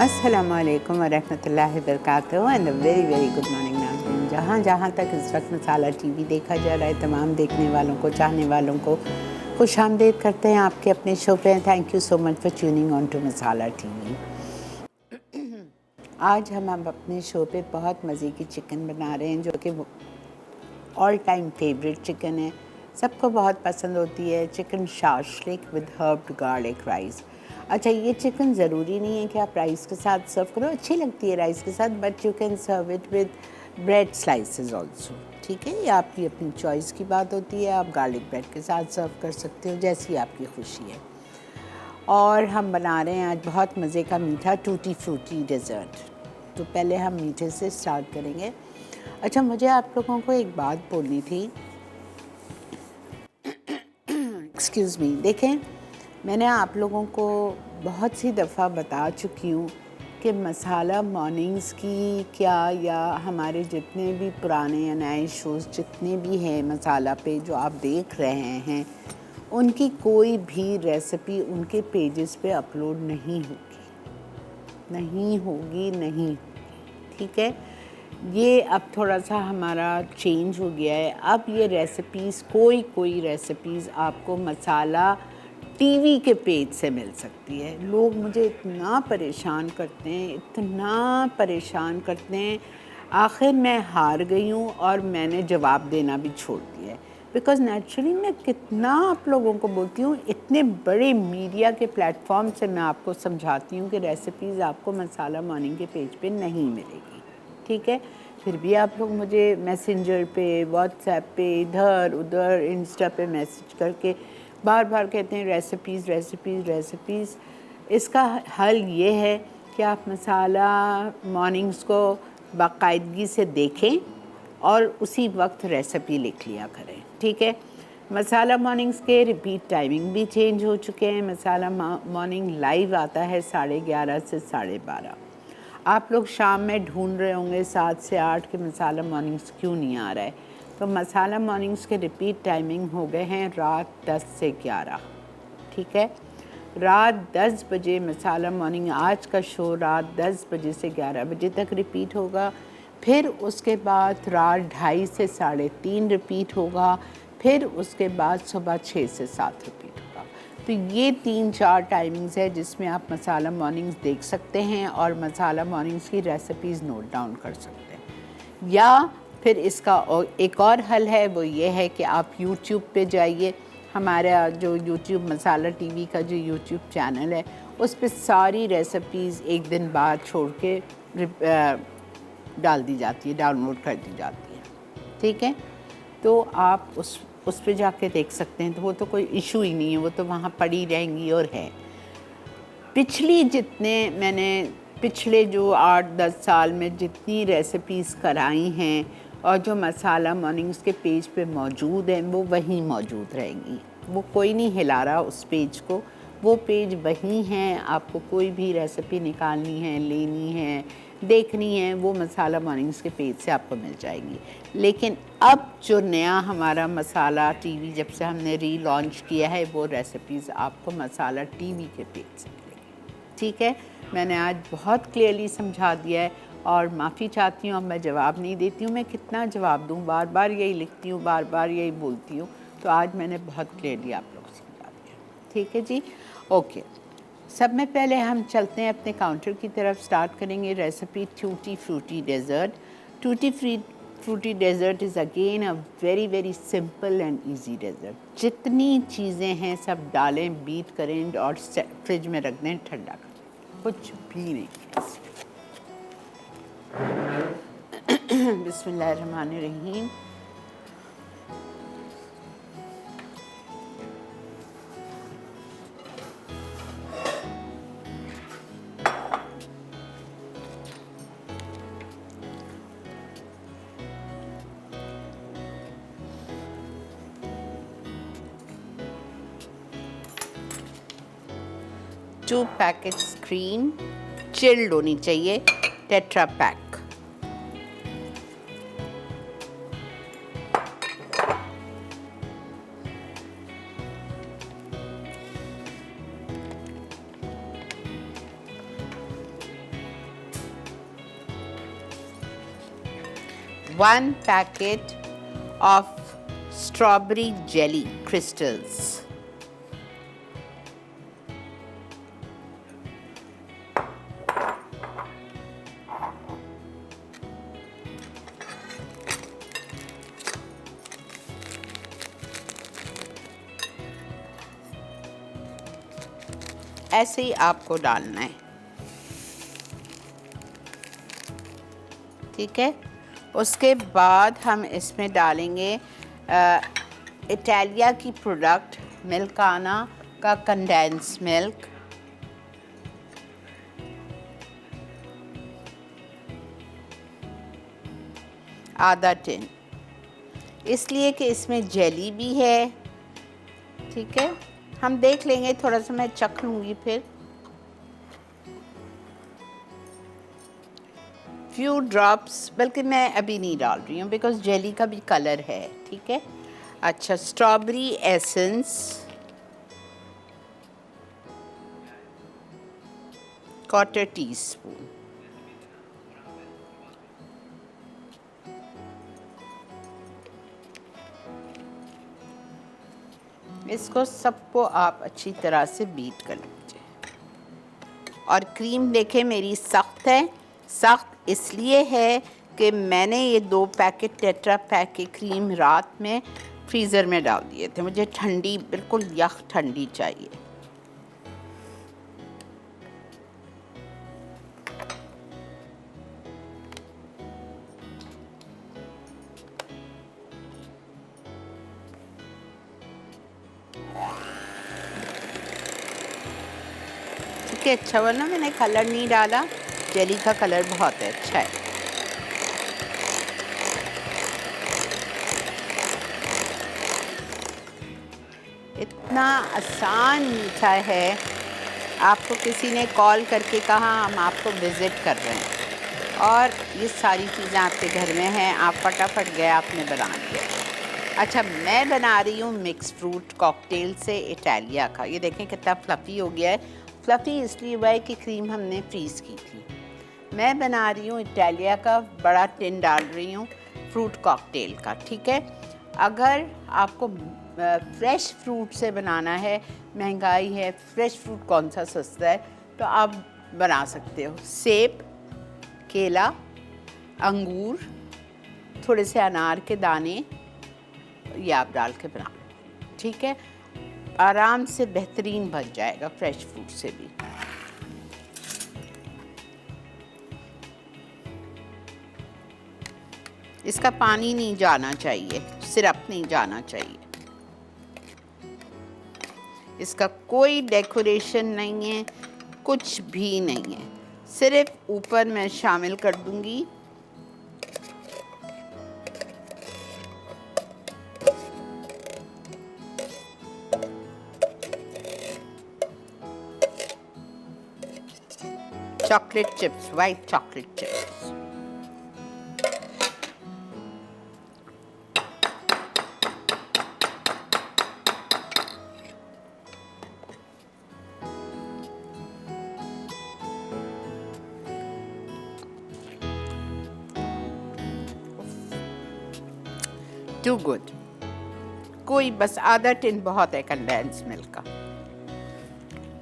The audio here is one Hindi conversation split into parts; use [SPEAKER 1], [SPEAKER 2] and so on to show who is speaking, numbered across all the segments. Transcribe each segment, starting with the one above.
[SPEAKER 1] अस्सलाम वालेकुम वरहमतुल्लाहि वबरकातुहू and very very good morning नाज़रीन। जहाँ जहाँ तक इस वक्त मसाला टीवी देखा जा रहा है, तमाम देखने वालों को, चाहने वालों को खुश आमदीद करते हैं आपके अपने शो पे। Thank you so much for tuning on to Masala TV. आज हम अपने शो पे बहुत मज़े की चिकन बना रहे हैं, जो कि ऑल टाइम फेवरेट चिकन है, सबको बहुत पसंद होती है। Chicken shashlik with herbed garlic rice. अच्छा, ये चिकन ज़रूरी नहीं है कि आप राइस के साथ सर्व करो, अच्छी लगती है राइस के साथ, but you can serve it with bread slices also. ठीक है, ये आपकी अपनी चॉइस की बात होती है। आप गार्लिक ब्रेड के साथ सर्व कर सकते हो, जैसी आपकी खुशी है। और हम बना रहे हैं आज बहुत मज़े का मीठा टूटी फ्रूटी डेज़र्ट। तो पहले हम मीठे से स्टार्ट करेंगे। अच्छा, मुझे आप लोगों को एक बात बोलनी थी। Excuse me. देखें, मैंने आप लोगों को बहुत सी दफ़ा बता चुकी हूँ कि मसाला मॉर्निंग्स की क्या, या हमारे जितने भी पुराने या नए शोज़ जितने भी हैं मसाला पे जो आप देख रहे हैं, उनकी कोई भी रेसिपी उनके पेजेस पे अपलोड नहीं होगी। ठीक है, ये अब थोड़ा सा हमारा चेंज हो गया है। अब ये रेसिपीज़ कोई रेसिपीज़ आपको मसाला टीवी के पेज से मिल सकती है। लोग मुझे इतना परेशान करते हैं, आखिर मैं हार गई हूँ और मैंने जवाब देना भी छोड़ दिया है। बिकॉज़ नेचुरली मैं कितना आप लोगों को बोलती हूँ, इतने बड़े मीडिया के प्लेटफॉर्म से मैं आपको समझाती हूँ कि रेसिपीज़ आपको मसाला मॉर्निंग के पेज पे नहीं मिलेगी। ठीक है, फिर भी आप लोग मुझे मैसेंजर पे, व्हाट्सएप पे, इधर उधर इंस्टा पे मैसेज करके बार बार कहते हैं रेसिपीज़। इसका हल ये है कि आप मसाला मॉर्निंग्स को बाकायदगी से देखें और उसी वक्त रेसिपी लिख लिया करें। ठीक है, मसाला मॉर्निंग्स के रिपीट टाइमिंग भी चेंज हो चुके हैं। मसाला मॉर्निंग लाइव आता है 11:30 से 12:30। आप लोग शाम में ढूंढ रहे होंगे 7 से 8 के मसाला मॉर्निंग्स क्यों नहीं आ रहा है। तो मसाला मॉर्निंग्स के रिपीट टाइमिंग हो गए हैं रात 10 से 11। ठीक है, रात 10 बजे मसाला मॉर्निंग, आज का शो रात 10 बजे से 11 बजे तक रिपीट होगा। फिर उसके बाद रात 2:30 से 3:30 रिपीट होगा। फिर उसके बाद सुबह 6 से 7 रिपीट होगा। तो ये 3-4 टाइमिंग्स है जिसमें आप मसाला मॉर्निंग्स देख सकते हैं और मसाला मॉर्निंग्स की रेसिपीज़ नोट डाउन कर सकते हैं। या फिर इसका एक और हल है, वो ये है कि आप YouTube पे जाइए। हमारा जो YouTube मसाला टीवी का जो YouTube चैनल है, उस पे सारी रेसिपीज़ एक दिन बाद छोड़ के डाल दी जाती है, डाउनलोड कर दी जाती है। ठीक है, तो आप उस पे जाके देख सकते हैं। तो वो तो कोई इशू ही नहीं है, वो तो वहाँ पड़ी रहेंगी। और है पिछले जो 8-10 साल में जितनी रेसिपीज़ कराई हैं और जो मसाला मॉर्निंग्स के पेज पे मौजूद हैं, वो वहीं मौजूद रहेंगी। वो कोई नहीं हिला रहा उस पेज को, वो पेज वहीं हैं। आपको कोई भी रेसिपी निकालनी है, लेनी है, देखनी है, वो मसाला मॉर्निंग्स के पेज से आपको मिल जाएगी। लेकिन अब जो नया हमारा मसाला टीवी जब से हमने रीलॉन्च किया है, वो रेसिपीज़ आपको मसाला टीवी के पेज से मिलेगी। ठीक है, मैंने आज बहुत क्लियरली समझा दिया है और माफ़ी चाहती हूँ। अब मैं जवाब नहीं देती हूँ, मैं कितना जवाब दूँ, बार बार यही लिखती हूँ, बार बार यही बोलती हूँ। तो आज मैंने बहुत क्लियरली आप लोग को समझा दिया। ठीक है जी, ओके। सब में पहले हम चलते हैं अपने काउंटर की तरफ। स्टार्ट करेंगे recipe tutti frutti dessert. Tutti frutti dessert is again a very very simple and easy dessert. जितनी चीज़ें हैं सब डालें, बीट करें और फ्रिज में रख दें ठंडा कर, कुछ भी नहीं। बिस्मिल्लाहिर्रहमानिर्रहीम। टू पैकेट्स क्रीम, चिल्ड होनी चाहिए, tetra pack. 1 packet of strawberry jelly crystals. ऐसे ही आपको डालना है, ठीक है। उसके बाद हम इसमें डालेंगे इटालिया की प्रोडक्ट मिल्काना का कंडेंस मिल्क, आधा टिन, इसलिए कि इसमें जेली भी है, ठीक है। हम देख लेंगे, थोड़ा सा मैं चख लूँगी फिर। फ्यू ड्रॉप्स, बल्कि मैं अभी नहीं डाल रही हूँ बिकॉज जेली का भी कलर है, ठीक है। अच्छा, स्ट्रॉबेरी एसेंस, क्वार्टर टीस्पून, इसको सबको आप अच्छी तरह से बीट कर लीजिए। और क्रीम देखें मेरी सख्त है, सख्त इसलिए है कि मैंने ये 2 पैकेट टेट्रा पैक की क्रीम रात में फ्रीज़र में डाल दिए थे। मुझे ठंडी, बिल्कुल यख ठंडी चाहिए। अच्छा, वरना मैंने कलर नहीं डाला, जेली का कलर बहुत है, अच्छा है। इतना आसान मीठा है, आपको किसी ने कॉल करके कहा हम आपको विज़िट कर रहे हैं और ये सारी चीज़ें आपके घर में हैं, आप फटाफट गए आपने बना लिया। अच्छा, मैं बना रही हूँ मिक्स फ्रूट कॉकटेल से इटालिया का। ये देखें कितना फ्लफ़ी हो गया है। फ्लफ़ी इसलिए हुआ है कि क्रीम हमने फ्रीज़ की थी। मैं बना रही हूँ इटालिया का, बड़ा टिन डाल रही हूँ फ्रूट कॉकटेल का, ठीक है। अगर आपको फ्रेश फ्रूट से बनाना है, महंगाई है, फ्रेश फ्रूट कौन सा सस्ता है, तो आप बना सकते हो। सेब, केला, अंगूर, थोड़े से अनार के दाने, ये आप डाल के बना, ठीक है। आराम से बेहतरीन बन जाएगा फ्रेश फ्रूट से भी। इसका पानी नहीं जाना चाहिए, सिरप नहीं जाना चाहिए। इसका कोई डेकोरेशन नहीं है, कुछ भी नहीं है, सिर्फ ऊपर मैं शामिल कर दूंगी chocolate chips, white chocolate chips. Too good. कोई बस आधा टिन बहुत है कंडेंस मिल्क का,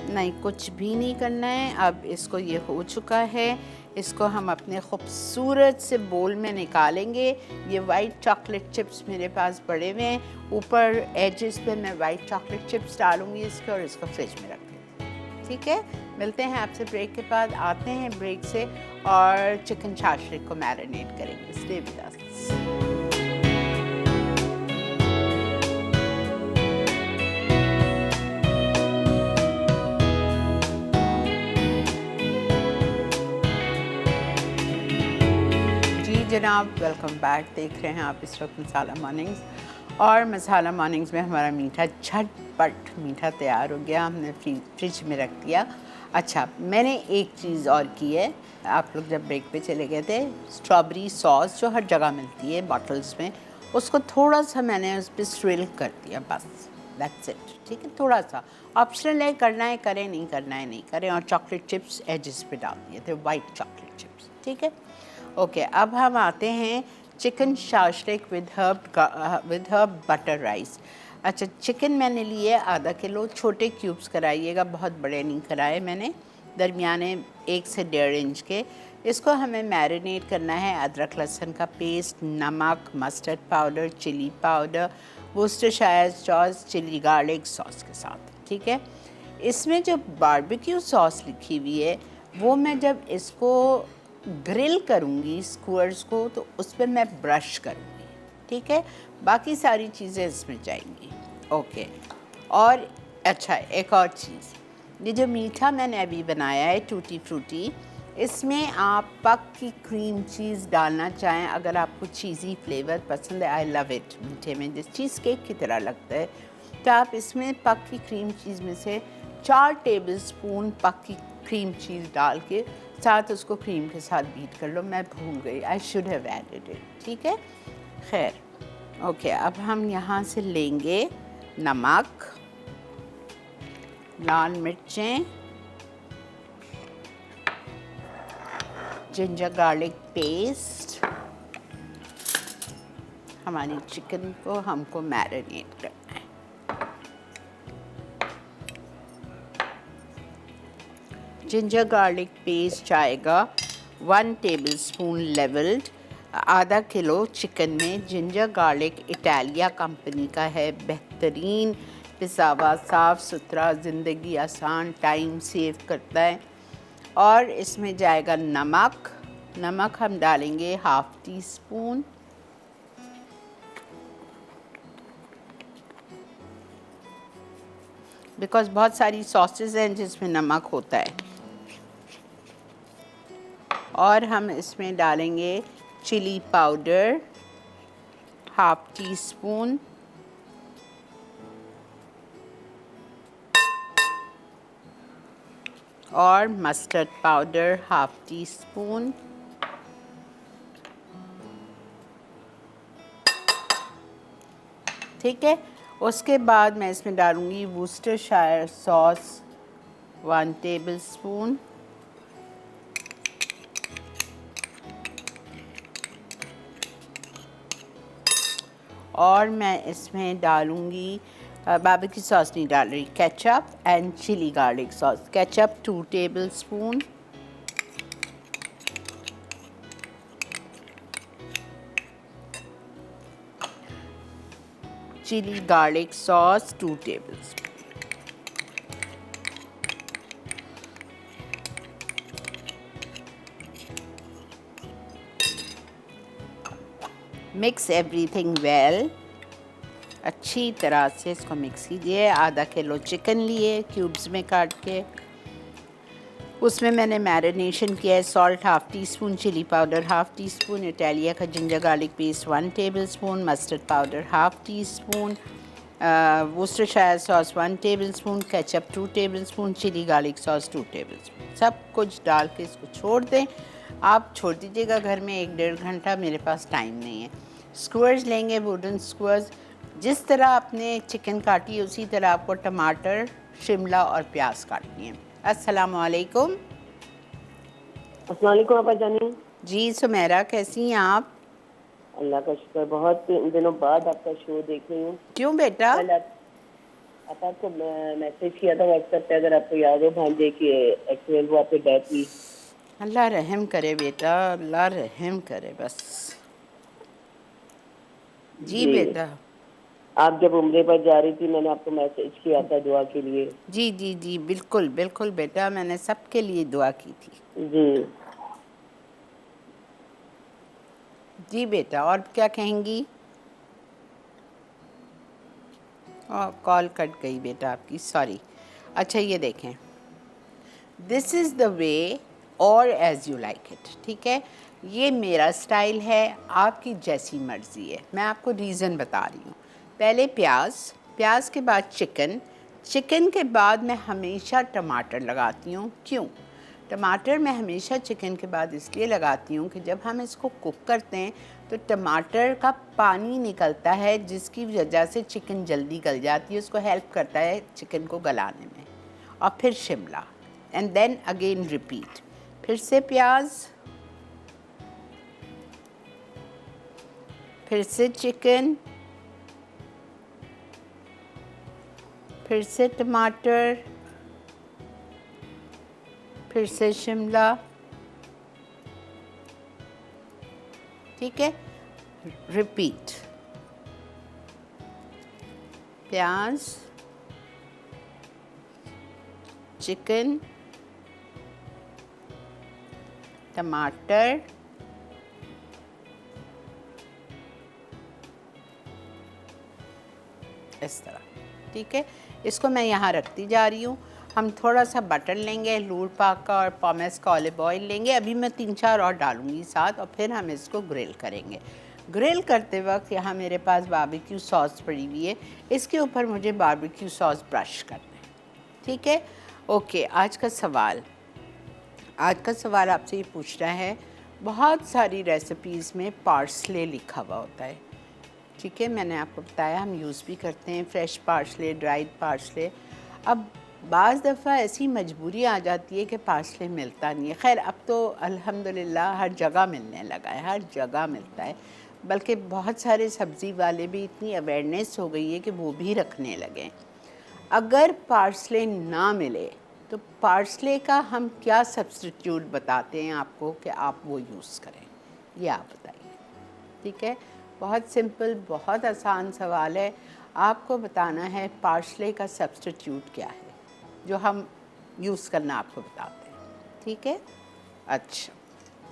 [SPEAKER 1] नहीं कुछ भी नहीं करना है। अब इसको, ये हो चुका है, इसको हम अपने खूबसूरत से बोल में निकालेंगे। ये वाइट चॉकलेट चिप्स मेरे पास पड़े हुए हैं, ऊपर एजेस पे मैं वाइट चॉकलेट चिप्स डालूंगी इसके और इसको फ्रिज में रख देंगे, ठीक है। मिलते हैं आपसे ब्रेक के बाद, आते हैं ब्रेक से और चिकन शाशलिक को मैरिनेट करेंगे। स्टे विद अस। जनाब, वेलकम बैक। देख रहे हैं आप इस वक्त मसाला मॉर्निंग्स, और मसाला मॉर्निंग्स में हमारा मीठा झटपट मीठा तैयार हो गया, हमने फ्रिज में रख दिया। अच्छा, मैंने एक चीज़ और की है, आप लोग जब ब्रेक पे चले गए थे, स्ट्रॉबेरी सॉस जो हर जगह मिलती है बॉटल्स में, उसको थोड़ा सा मैंने उस पर स्विल कर दिया, बस दैट्स इट, ठीक है। थोड़ा सा ऑप्शनल है, करना है करें, नहीं करना है नहीं करें। और चॉकलेट चिप्स एजेस पे डाल दिए थे, वाइट चॉकलेट चिप्स, ठीक है। ओके, अब हम आते हैं chicken shashlik with herb butter rice. अच्छा, चिकन मैंने लिए आधा किलो, छोटे क्यूब्स कराइएगा, बहुत बड़े नहीं कराए मैंने, दरमियाने 1 से 1.5 इंच के। इसको हमें मैरिनेट करना है अदरक लहसुन का पेस्ट, नमक, mustard powder, chilli powder, Worcestershire sauce, chilli garlic sauce के साथ, ठीक है। इसमें जो बारबेक्यू सॉस लिखी हुई है वो मैं जब इसको ग्रिल करूँगी स्क्वर्स को तो उस पर मैं ब्रश करूँगी, ठीक है। बाकी सारी चीज़ें इसमें जाएंगी, ओके। और अच्छा, एक और चीज़, ये जो मीठा मैंने अभी बनाया है टूटी फ्रूटी, इसमें आप पक की क्रीम चीज़ डालना चाहें, अगर आपको चीज़ी फ्लेवर पसंद है, आई लव इट, मीठे में जिस चीज़ केक की तरह लगता है, तो आप इसमें पक की क्रीम चीज़ में से 4 टेबलस्पून पक की क्रीम चीज़ डाल के साथ उसको क्रीम के साथ बीट कर लो। मैं भूल गई, I should have added it, ठीक है। खैर, ओके, अब हम यहाँ से लेंगे नमक, लाल मिर्चें, जिंजर गार्लिक पेस्ट, हमारी चिकन को हमको मैरिनेट करना है। जिंजर गार्लिक पेस्ट आएगा 1 टेबलस्पून लेवल्ड। आधा किलो चिकन में जिंजर गार्लिक इटालिया कंपनी का है, बेहतरीन पिसा हुआ, साफ़ सुथरा, ज़िंदगी आसान, टाइम सेव करता है। और इसमें जाएगा नमक, नमक हम डालेंगे 1/2 टीस्पून, बिकॉज़ बहुत सारी सॉसेस हैं जिसमें नमक होता है। और हम इसमें डालेंगे चिली पाउडर 1/2 टीस्पून, और मस्टर्ड पाउडर 1/2 टीस्पून, ठीक है। उसके बाद मैं इसमें डालूँगी वोस्टरशायर सॉस 1 टेबलस्पून, और मैं इसमें डालूँगी बारबेक्यू सॉस नहीं डाल रही, ketchup and chilli garlic sauce. Ketchup 2 tablespoon, chilli garlic sauce 2 tablespoon. Mix everything well, अच्छी तरह से इसको मिक्स कीजिए। आधा किलो चिकन लिए क्यूब्स में काट के, उसमें मैंने मैरिनेशन किया है। Salt 1/2 teaspoon, chilli powder 1/2 teaspoon, इटालिया का ginger garlic paste 1 tablespoon, mustard powder 1/2 teaspoon, Worcestershire sauce 1 tablespoon, ketchup 2 tablespoon, chilli garlic sauce 2 tablespoon. सब कुछ डाल के इसको छोड़ दें। आप छोड़ दीजिएगा घर में 1-1.5 घंटा, मेरे पास टाइम नहीं है। स्क्वर्स लेंगे, वुडन स्क्वर्स, जिस तरह आपने चिकन काटी है उसी तरह आपको टमाटर, शिमला और प्याज काटनी है। अस्सलामु अलैकुम।
[SPEAKER 2] अस्सलाम वालेकुम आपा जानी।
[SPEAKER 1] जी सुमेरा, कैसी हैं आप?
[SPEAKER 2] अल्लाह का शुक्र, बहुत दिनों बाद आपका शो देख रही हूँ।
[SPEAKER 1] क्यों बेटा?
[SPEAKER 2] कल आपको मैसेज किया था व्हाट्सएप पे, अगर आपको याद हो, भांजे की एक्सीडेंट हुआ, पे डेथ हुई।
[SPEAKER 1] अल्लाह रहम करे बेटा, अल्लाह रहम करे बस। जी बेटा।
[SPEAKER 2] आप जब उम्रे पर जा रही थी, मैंने आपको मैसेज किया था दुआ के लिए।
[SPEAKER 1] जी जी जी, बिल्कुल बिल्कुल बेटा, मैंने सबके लिए दुआ की थी।
[SPEAKER 2] जी
[SPEAKER 1] जी बेटा, और क्या कहेंगी? कॉल कट गई बेटा आपकी, सॉरी। अच्छा ये देखें, दिस इज़ द वे और एज़ यू लाइक इट, ठीक है। ये मेरा स्टाइल है, आपकी जैसी मर्ज़ी है। मैं आपको रीज़न बता रही हूँ। पहले प्याज, प्याज के बाद चिकन, चिकन के बाद मैं हमेशा टमाटर लगाती हूँ। क्यों? टमाटर मैं हमेशा चिकन के बाद इसलिए लगाती हूँ कि जब हम इसको कुक करते हैं तो टमाटर का पानी निकलता है, जिसकी वजह से चिकन जल्दी गल जाती है, उसको हेल्प करता है चिकन को गलाने में। और फिर Shimla, and then again repeat, फिर से प्याज, फिर से चिकन, फिर से टमाटर, फिर से शिमला, ठीक है। रिपीट, प्याज, चिकन, टमाटर, इस तरह, ठीक है। इसको मैं यहाँ रखती जा रही हूँ। हम थोड़ा सा बटर लेंगे, लूर पाक का और पॉमेस का ऑलिव ऑयल लेंगे। अभी मैं 3-4 और डालूँगी साथ, और फिर हम इसको ग्रिल करेंगे। ग्रिल करते वक्त यहाँ मेरे पास बारबेक्यू सॉस पड़ी हुई है, इसके ऊपर मुझे बारबेक्यू सॉस ब्रश करना है, ठीक है। ओके, आज का सवाल आपसे ये पूछ रहा है, बहुत सारी रेसिपीज़ में पार्सले लिखा हुआ होता है, ठीक है। मैंने आपको बताया हम यूज़ भी करते हैं फ्रेश पार्सले, ड्राइड पार्सले। अब बाज़ दफ़ा ऐसी मजबूरी आ जाती है कि पार्सले मिलता नहीं है। खैर, अब तो अल्हम्दुलिल्लाह हर जगह मिलने लगा है, हर जगह मिलता है। बल्कि बहुत सारे सब्ज़ी वाले भी इतनी अवेयरनेस हो गई है कि वो भी रखने लगे। अगर पार्सले ना मिले तो पार्सले का हम क्या सब्स्टिट्यूट बताते हैं आपको कि आप वो यूज़ करें, ये आप बताइए, ठीक है। बहुत सिंपल, बहुत आसान सवाल है। आपको बताना है पार्सले का सब्स्टिट्यूट क्या है जो हम यूज़ करना आपको बताते हैं, ठीक है। अच्छा,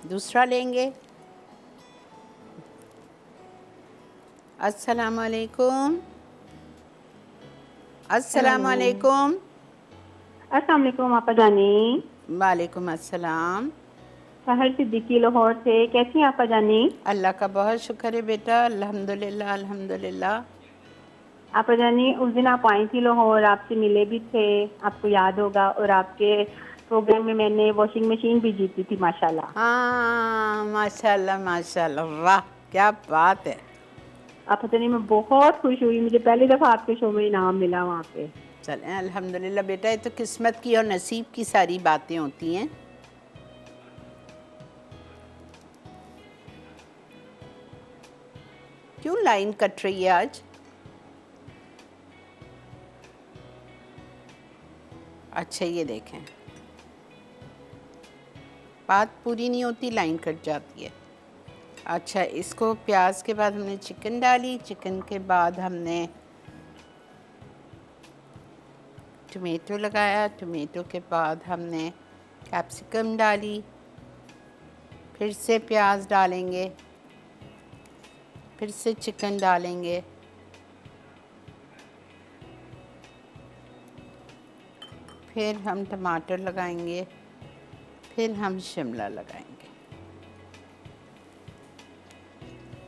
[SPEAKER 1] दूसरा लेंगे। अस्सलाम वालेकुम। अस्सलाम वालेकुम।
[SPEAKER 3] अस्सलाम वालेकुम आपा जानी।
[SPEAKER 1] वालेकुम अस्सलाम।
[SPEAKER 3] सहर सिद्दीकी लाहौर से, कैसी हैं आपा जानी?
[SPEAKER 1] अल्लाह का बहुत शुक्र है बेटा, अल्हम्दुलिल्लाह अल्हम्दुलिल्लाह।
[SPEAKER 3] आपा जानी, उस दिन आप आई थी लाहौर, आपसे मिले भी थे, आपको याद होगा। और आपके प्रोग्राम में मैंने वॉशिंग मशीन भी जीती थी माशाल्लाह।
[SPEAKER 1] हाँ माशाल्लाह माशाल्लाह, वाह क्या बात है।
[SPEAKER 3] आपा जानी, मैं बहुत खुश हुई, मुझे पहली दफ़ा आपके शो में इनाम मिला वहाँ पे।
[SPEAKER 1] चलें अल्हम्दुलिल्लाह बेटा, ये तो किस्मत की और नसीब की सारी बातें होती हैं। क्यों लाइन कट रही है आज? अच्छा, ये देखें, बात पूरी नहीं होती, लाइन कट जाती है। अच्छा, इसको प्याज के बाद हमने चिकन डाली, चिकन के बाद हमने टमेटो लगाया, टमेटो के बाद हमने कैप्सिकम डाली, फिर से प्याज डालेंगे, फिर से चिकन डालेंगे, फिर हम टमाटर लगाएंगे, फिर हम शिमला लगाएंगे,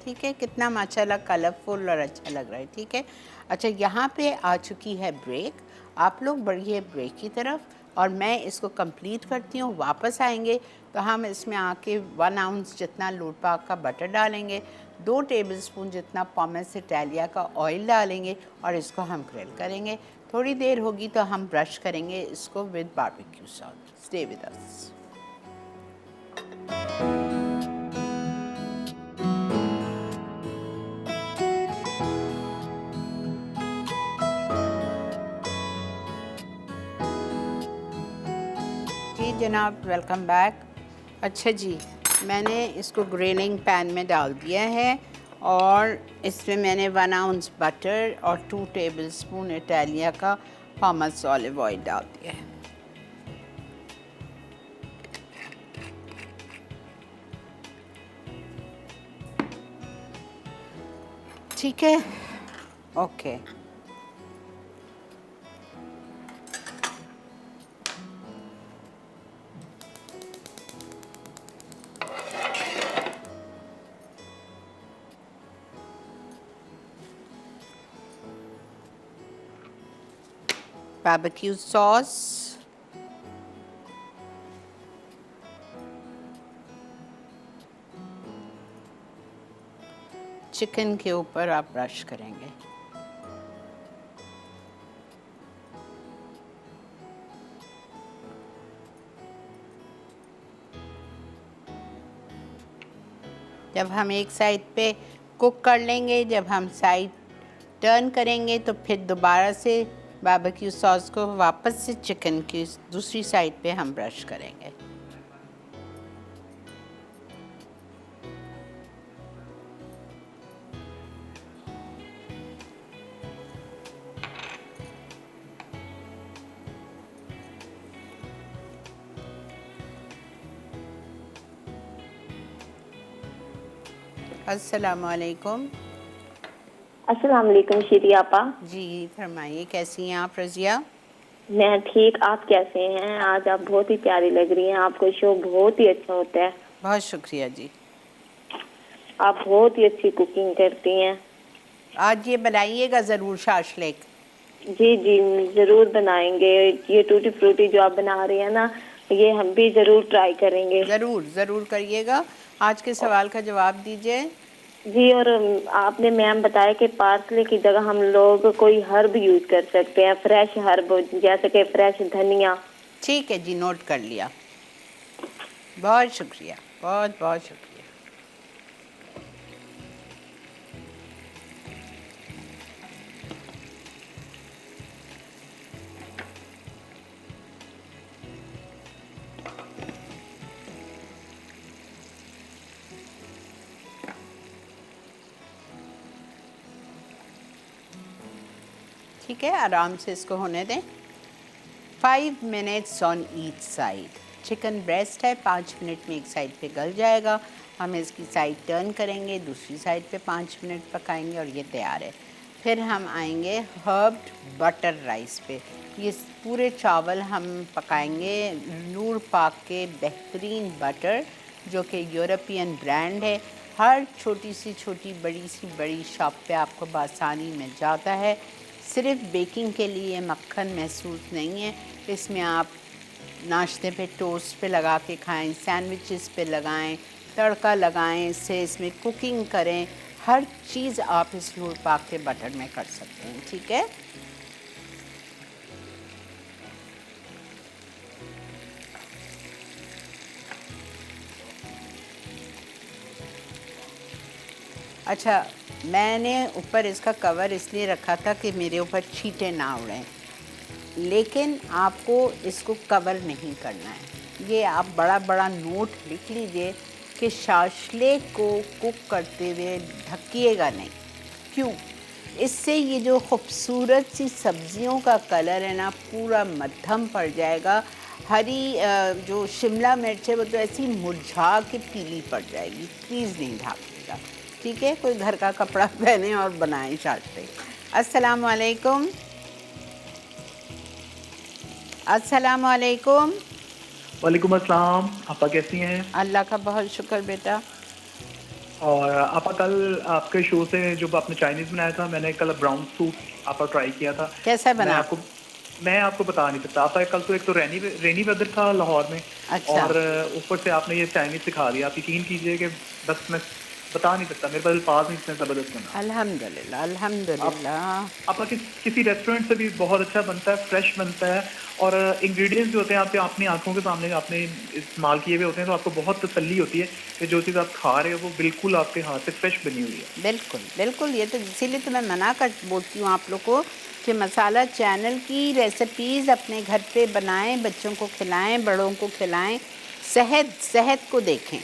[SPEAKER 1] ठीक है। कितना माशाल्लाह कलरफुल और अच्छा लग रहा है, ठीक है। अच्छा, यहाँ पे आ चुकी है ब्रेक, आप लोग बढ़िए ब्रेक की तरफ, और मैं इसको कंप्लीट करती हूँ। वापस आएंगे तो हम इसमें आके 1 आउंस जितना लूट पाक का बटर डालेंगे, 2 टेबलस्पून जितना पॉमेस इटालिया का ऑयल डालेंगे, और इसको हम ग्रिल करेंगे। थोड़ी देर होगी तो हम ब्रश करेंगे इसको with barbecue sauce. Stay with us. जी जनाब, वेलकम बैक। अच्छा जी, मैंने इसको ग्रिलिंग पैन में डाल दिया है, और इसमें मैंने 1 आउंस बटर और 2 टेबलस्पून इटालिया का पॉमेस ऑलिव ऑयल डाल दिया है। ठीक है, ओके। Barbecue sauce, चिकन के ऊपर आप ब्रश करेंगे। जब हम एक साइड पे कुक कर लेंगे। जब हम साइड टर्न करेंगे तो फिर दोबारा से बारबेक्यू सॉस को वापस से चिकन की दूसरी साइड पे हम ब्रश करेंगे। अस्सलामुअलैकुम।
[SPEAKER 4] अस्सलाम वालेकुम शीरी आपा।
[SPEAKER 1] जी फरमाइए, कैसी हैं आप रज़िया?
[SPEAKER 4] मैं ठीक, आप कैसे हैं? आज आप बहुत ही प्यारी लग रही हैं, आपको शो बहुत ही अच्छा होता है।
[SPEAKER 1] बहुत शुक्रिया जी।
[SPEAKER 4] आप बहुत ही अच्छी कुकिंग करती हैं।
[SPEAKER 1] आज ये बनाइएगा ज़रूर शाशलेक।
[SPEAKER 4] जी जी जरूर बनाएंगे। ये टूटी फ्रूटी जो आप बना रही हैं ना, ये हम भी जरूर ट्राई करेंगे।
[SPEAKER 1] ज़रूर ज़रूर करिएगा। आज के सवाल का जवाब दीजिए।
[SPEAKER 4] जी, और आपने मैम बताया कि पार्सले की जगह हम लोग कोई हर्ब यूज कर सकते हैं, फ्रेश हर्ब, जैसे कि फ्रेश धनिया।
[SPEAKER 1] ठीक है जी, नोट कर लिया। बहुत शुक्रिया, बहुत बहुत शुक्रिया। ठीक है, आराम से इसको होने दें। 5 minutes on each side. Chicken breast है, 5 मिनट में एक साइड पे गल जाएगा। हम इसकी साइड टर्न करेंगे, दूसरी साइड पे 5 मिनट पकाएंगे और ये तैयार है। फिर हम आएंगे हर्ब्ड बटर राइस पे। ये पूरे चावल हम पकाएंगे नूर पाक के बेहतरीन बटर, जो कि यूरोपियन ब्रांड है। हर छोटी सी बड़ी शॉप पे आपको बआसानी मिल जाता है। सिर्फ बेकिंग के लिए मक्खन महसूस नहीं है, इसमें आप नाश्ते पे टोस्ट पे लगा के खाएं, सैंडविचेस पे लगाएं, तड़का लगाएं, इसमें कुकिंग करें। हर चीज़ आप इस नूर पाक के बटर में कर सकते हैं। ठीक है, अच्छा, मैंने ऊपर इसका कवर इसलिए रखा था कि मेरे ऊपर छींटे ना उड़ें, लेकिन आपको इसको कवर नहीं करना है। ये आप बड़ा बड़ा नोट लिख लीजिए कि शाशले को कुक करते हुए ढकिएगा नहीं। क्यों? इससे ये जो खूबसूरत सी सब्जियों का कलर है ना, पूरा मध्यम पड़ जाएगा। हरी जो शिमला मिर्च है वो तो ऐसी मुरझा के पीली पड़ जाएगी। प्लीज़ नहीं ढाकिएगा, ठीक है? कोई घर का कपड़ा पहने और बनाएं शाशले। अस्सलाम वालेकुम। अस्सलाम वालेकुम।
[SPEAKER 5] वालेकुम अस्सलाम। आपा कैसी हैं?
[SPEAKER 1] अल्लाह का बहुत शुक्र बेटा।
[SPEAKER 5] और आपा कल आपके शो से जो आपने चाइनीज़ बनाया था, मैंने कल ब्राउन सूप आपा ट्राई किया था।
[SPEAKER 1] कैसा बना?
[SPEAKER 5] मैं आपको बता नहीं सकता। आपका कल तो एक तो रेनी वेदर था लाहौर में।
[SPEAKER 1] अच्छा।
[SPEAKER 5] और ऊपर से आपने ये चाइनीज़ सिखा दिया। आप यकीन कीजिए कि बस मैं बता नहीं सकता, मेरे पास अल्फाज नहीं इतने ज़बरदस्त बना।
[SPEAKER 1] अल्हम्दुलिल्लाह अल्हम्दुलिल्लाह।
[SPEAKER 5] आपका किसी रेस्टोरेंट से भी बहुत अच्छा बनता है, फ्रेश बनता है। और इंग्रेडिएंट्स जो होते हैं आपके अपनी आंखों के सामने आपने इस्तेमाल किए हुए होते हैं, तो आपको बहुत तसल्ली होती है कि जो चीज़ आप खा रहे हो वो बिल्कुल आपके हाथ से फ्रेश बनी हुई है।
[SPEAKER 1] बिल्कुल बिल्कुल, ये तो इसीलिए तो मैं मना कर बोलती हूँ आप लोग को कि मसाला चैनल की रेसिपीज़ अपने घर पे बनाएं, बच्चों को खिलाएं, बड़ों को खिलाएं, सेहत को देखें।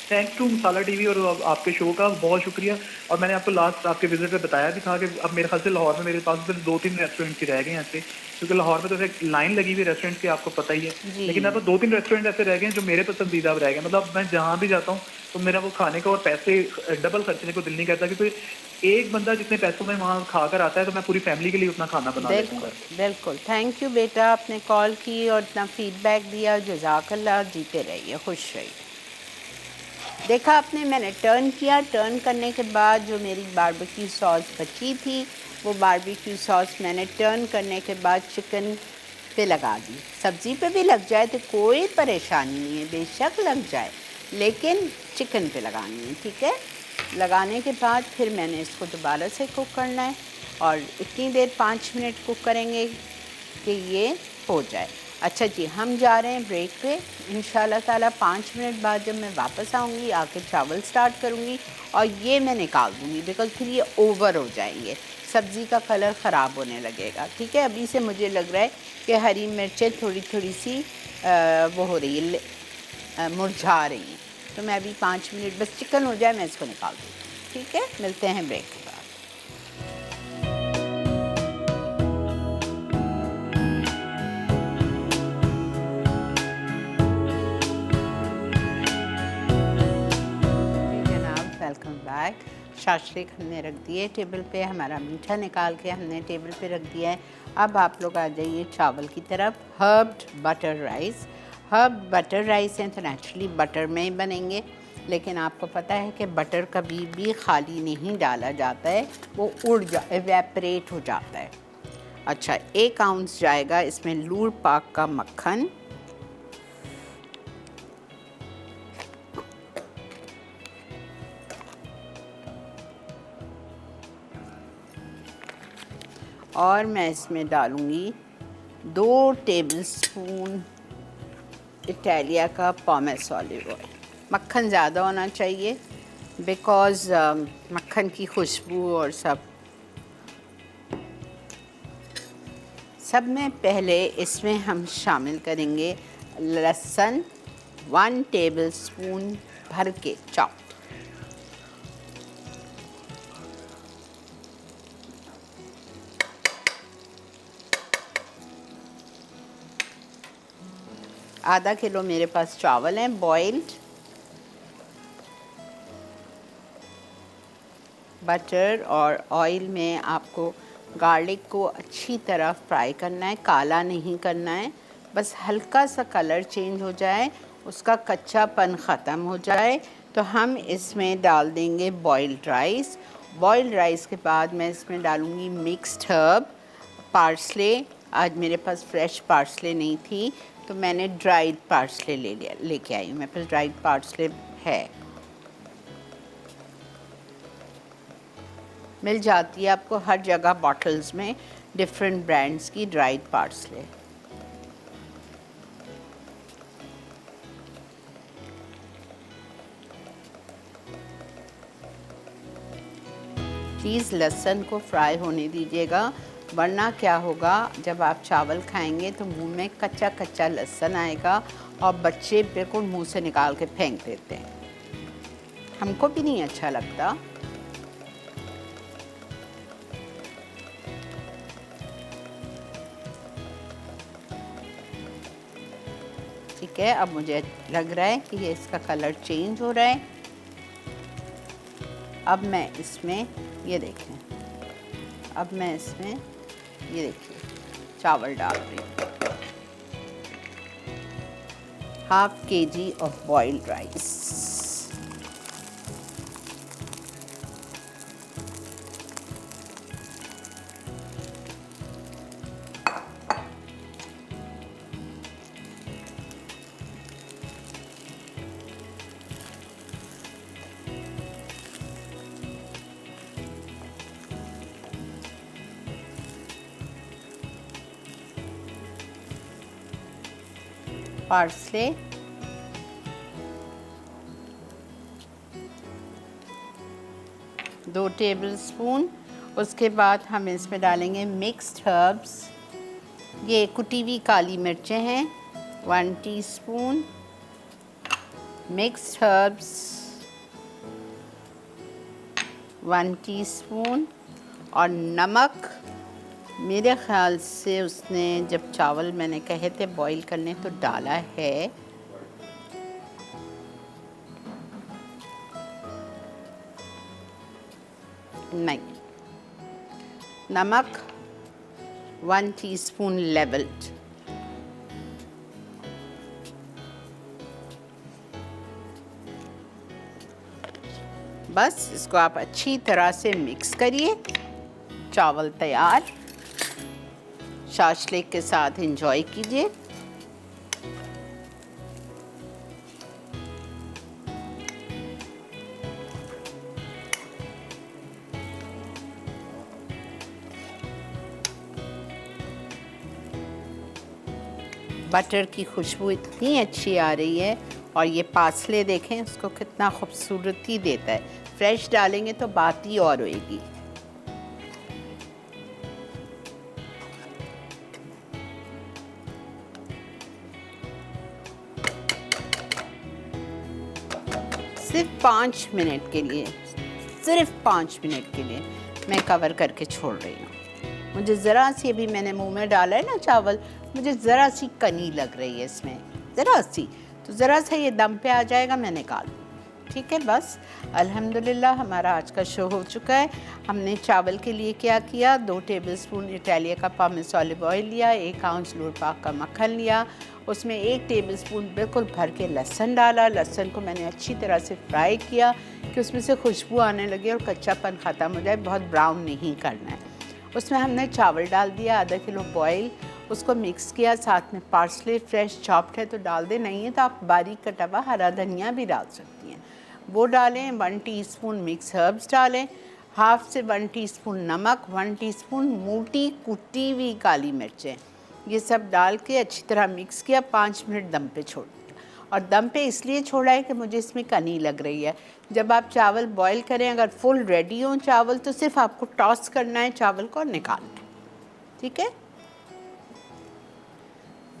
[SPEAKER 5] थैंक्स टू मसाला टीवी और आपके शो का बहुत शुक्रिया। और मैंने आपको लास्ट आपके विजिट पे बताया भी था कि अब मेरे ख्याल से लाहौर में मेरे पास सिर्फ 2-3 रेस्टोरेंट ही रह गए हैं ऐसे, क्योंकि लाहौर में तो एक लाइन लगी हुई रेस्टोरेंट की, आपको पता ही है। लेकिन अब 2-3 रेस्टोरेंट ऐसे रह गए हैं जो मेरे पसंदीदा रह गए। मतलब मैं जहाँ भी जाता हूँ तो मेरा वो खाने का और पैसे डबल खर्चने को दिल नहीं करता, क्योंकि एक बंदा जितने पैसों में वहाँ खा कर आता है तो मैं पूरी फैमिली के लिए उतना खाना बना लेता हूँ।
[SPEAKER 1] बिल्कुल। थैंक यू बेटा, आपने कॉल की और इतना फीडबैक दिया। जज़ाकल्लाह। जीते रहिए, खुश रहिए। देखा आपने, मैंने टर्न किया। टर्न करने के बाद जो मेरी बारबेक्यू सॉस बची थी, वो बारबेक्यू सॉस मैंने टर्न करने के बाद चिकन पे लगा दी। सब्ज़ी पे भी लग जाए तो कोई परेशानी नहीं है, बेशक लग जाए, लेकिन चिकन पे लगानी है। ठीक है, लगाने के बाद फिर मैंने इसको दोबारा से कुक करना है और इतनी देर 5 मिनट कुक करेंगे कि ये हो जाए। अच्छा जी, हम जा रहे हैं ब्रेक पे। इंशाल्लाह ताला 5 मिनट बाद जब मैं वापस आऊँगी आके चावल स्टार्ट करूँगी और ये मैं निकाल दूँगी बिकॉज़ फिर ये ओवर हो जाएंगे, सब्ज़ी का कलर ख़राब होने लगेगा। ठीक है, अभी से मुझे लग रहा है कि हरी मिर्चें थोड़ी थोड़ी सी वो हो रही है, मुरझा रही हैं। तो मैं अभी 5 मिनट बस चिकन हो जाए मैं इसको निकाल दूँगी। ठीक है, मिलते हैं ब्रेक के बाद। Welcome back. शाशलिक हमने रख दिए टेबल पे, हमारा मीठा निकाल के हमने टेबल पे रख दिया है। अब आप लोग आ जाइए चावल की तरफ। Herbed butter rice, herb butter rice हैं तो नेचुरली बटर में ही बनेंगे, लेकिन आपको पता है कि बटर कभी भी खाली नहीं डाला जाता है, वो एवेपरेट हो जाता है। अच्छा, 1 आउंस जाएगा इसमें लूर पाक का मक्खन, और मैं इसमें डालूँगी 2 टेबलस्पून इटालिया का पॉमेस ऑलिव ऑयल। मक्खन ज़्यादा होना चाहिए बिकॉज़ मक्खन की खुशबू और सब में पहले इसमें हम शामिल करेंगे लहसुन 1 टेबलस्पून भर के चॉप। आधा किलो मेरे पास चावल हैं बॉइल्ड। बटर और ऑयल में आपको गार्लिक को अच्छी तरह फ्राई करना है, काला नहीं करना है, बस हल्का सा कलर चेंज हो जाए, उसका कच्चापन ख़त्म हो जाए तो हम इसमें डाल देंगे बॉइल्ड राइस। बॉइल्ड राइस के बाद मैं इसमें डालूँगी मिक्स्ड हर्ब, पार्सले। आज मेरे पास फ्रेश पार्सले नहीं थी तो मैंने ड्राइड पार्सले लेके आई हूँ, मेरे पास ड्राइड पार्सले है, मिल जाती है आपको हर जगह बॉटल्स में डिफरेंट ब्रांड्स की ड्राइड पार्सले। प्लीज़ लहसुन को फ्राई होने दीजिएगा, वरना क्या होगा जब आप चावल खाएंगे तो मुंह में कच्चा कच्चा लहसुन आएगा और बच्चे बिल्कुल मुंह से निकाल के फेंक देते हैं, हमको भी नहीं अच्छा लगता। ठीक है, अब मुझे लग रहा है कि ये इसका कलर चेंज हो रहा है। अब मैं इसमें ये देखें, अब मैं इसमें ये देखिए चावल डाल रही हूँ, 1/2 kg of boiled rice. Parsley, दो टेबलस्पून। उसके बाद हम इसमें डालेंगे मिक्स्ड हर्ब्स, ये कुटी हुई काली मिर्चें हैं 1 टीस्पून, मिक्स्ड हर्ब्स 1 टीस्पून और नमक। मेरे ख़्याल से उसने जब चावल मैंने कहे थे बॉईल करने तो डाला है, नहीं, नमक 1 टीस्पून लेवल्ड। बस इसको आप अच्छी तरह से मिक्स करिए, चावल तैयार। शाशलिक के साथ एंजॉय कीजिए। बटर की खुशबू इतनी अच्छी आ रही है और ये पार्सले देखें उसको कितना खूबसूरती देता है। फ्रेश डालेंगे तो बात ही और होएगी। सिर्फ 5 मिनट के लिए, सिर्फ 5 मिनट के लिए मैं कवर करके छोड़ रही हूँ। मुझे ज़रा सी, अभी मैंने मुंह में डाला है ना चावल, मुझे ज़रा सी कनी लग रही है इसमें, ज़रा सी, तो ज़रा सा ये दम पे आ जाएगा, मैं निकाल दूँ। ठीक है, बस अल्हम्दुलिल्लाह हमारा आज का शो हो चुका है। हमने चावल के लिए क्या किया, 2 टेबलस्पून इटालिया का पामेस ऑलिव ऑयल लिया, 1 आउंस नूर पाक का मक्खन लिया, उसमें 1 टेबलस्पून बिल्कुल भर के लहसुन डाला। लहसुन को मैंने अच्छी तरह से फ्राई किया कि उसमें से खुशबू आने लगे और कच्चापन ख़त्म हो जाए, बहुत ब्राउन नहीं करना है। उसमें हमने चावल डाल दिया, आधा किलो बॉयल, उसको मिक्स किया, साथ में पार्सले फ्रेश चॉप्ड है तो डाल दें, नहीं है तो आप बारीक कटा हुआ हरा धनिया भी डाल सकती हैं, वो डालें। 1 टीस्पून मिक्स हर्ब्स डालें, हाफ से 1 टीस्पून नमक, 1 टीस्पून मोटी कुटी हुई काली मिर्चें, ये सब डाल के अच्छी तरह मिक्स किया। 5 मिनट दम पे छोड़ दिया, और दम पे इसलिए छोड़ा है कि मुझे इसमें कनी लग रही है। जब आप चावल बॉईल करें, अगर फुल रेडी हो चावल, तो सिर्फ आपको टॉस करना है चावल को और निकालना है। ठीक है,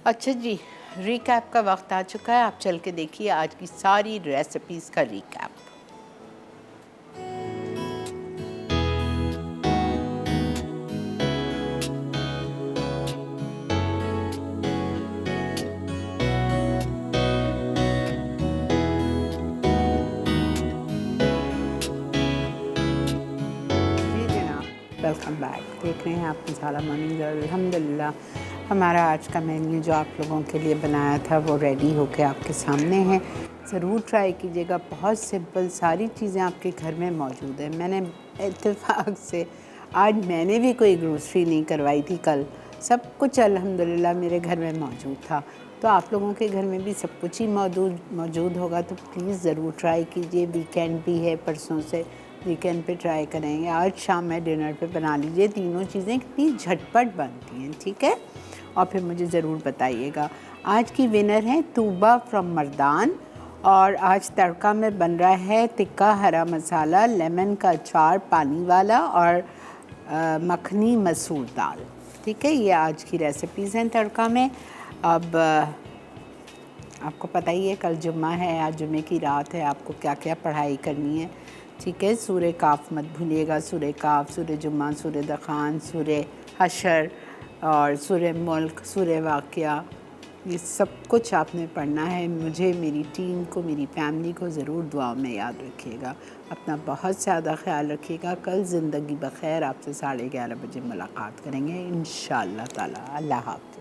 [SPEAKER 1] अच्छा जी, रिकैप का वक्त आ चुका है। आप चल के देखिए आज की सारी रेसिपीज़ का रिकैप। Welcome back. देख रहे हैं आप मसाला मॉर्निंग। अल्हम्दुलिल्लाह हमारा आज का मेन्यू जो आप लोगों के लिए बनाया था वो रेडी होकर आपके सामने है। ज़रूर ट्राई कीजिएगा, बहुत सिंपल, सारी चीज़ें आपके घर में मौजूद है। मैंने इत्तेफाक से आज मैंने भी कोई ग्रोसरी नहीं करवाई थी, कल सब कुछ अल्हम्दुलिल्लाह मेरे घर में मौजूद था। तो आप लोगों के घर में भी सब कुछ ही मौजूद होगा, तो प्लीज़ ज़रूर ट्राई कीजिए। वीकेंड भी है, परसों से वीकेंड पे ट्राई करेंगे। आज शाम में डिनर पे बना लीजिए। तीनों चीज़ें कितनी झटपट बनती हैं, ठीक है, और फिर मुझे ज़रूर बताइएगा। आज की विनर है तूबा फ्रॉम मर्दान, और आज तड़का में बन रहा है तिक्का हरा मसाला, लेमन का अचार पानी वाला, और मखनी मसूर दाल। ठीक है, ये आज की रेसिपीज़ हैं तड़का में। अब आपको पता ही है कल जुम्मा है, आज जुम्मे की रात है, आपको क्या क्या पढ़ाई करनी है। ठीक है, सूरे काफ मत भूलिएगा, सूरे काफ, सूरे जुम्मा, सूरे दखान, सूरे हशर और सूरे मुल्क, सूरे वाक़या, ये सब कुछ आपने पढ़ना है। मुझे, मेरी टीम को, मेरी फैमिली को ज़रूर दुआओं में याद रखिएगा। अपना बहुत ज़्यादा ख्याल रखिएगा। कल ज़िंदगी बख़ैर आपसे 11:30 बजे मुलाकात करेंगे इंशाअल्लाह ताला। अल्लाह हाफ़िज़।